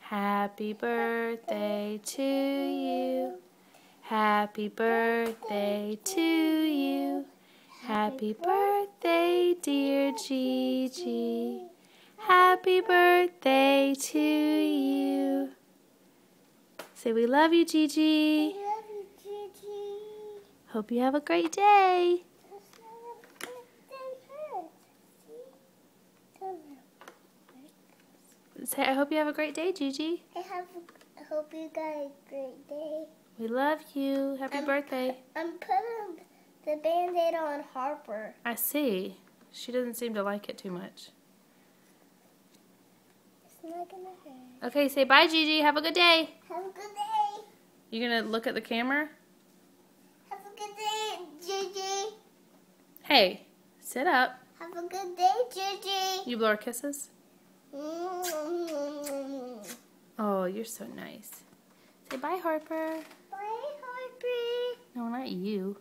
Happy birthday to you. Happy birthday to you. Happy birthday, dear Gigi. Happy birthday to you. Say we love you, Gigi. I love you, Gigi. Hope you have a great day. Say, I hope you have a great day, Gigi. I hope you got a great day. We love you. Happy birthday. I'm putting the Band-Aid on Harper. I see. She doesn't seem to like it too much. It's not gonna hurt. Okay, say bye, Gigi. Have a good day. Have a good day. You gonna look at the camera? Have a good day, Gigi. Hey, sit up. Have a good day, Gigi. You blow her kisses? Oh, you're so nice. Say bye, Harper. Bye, Harper. No, not you.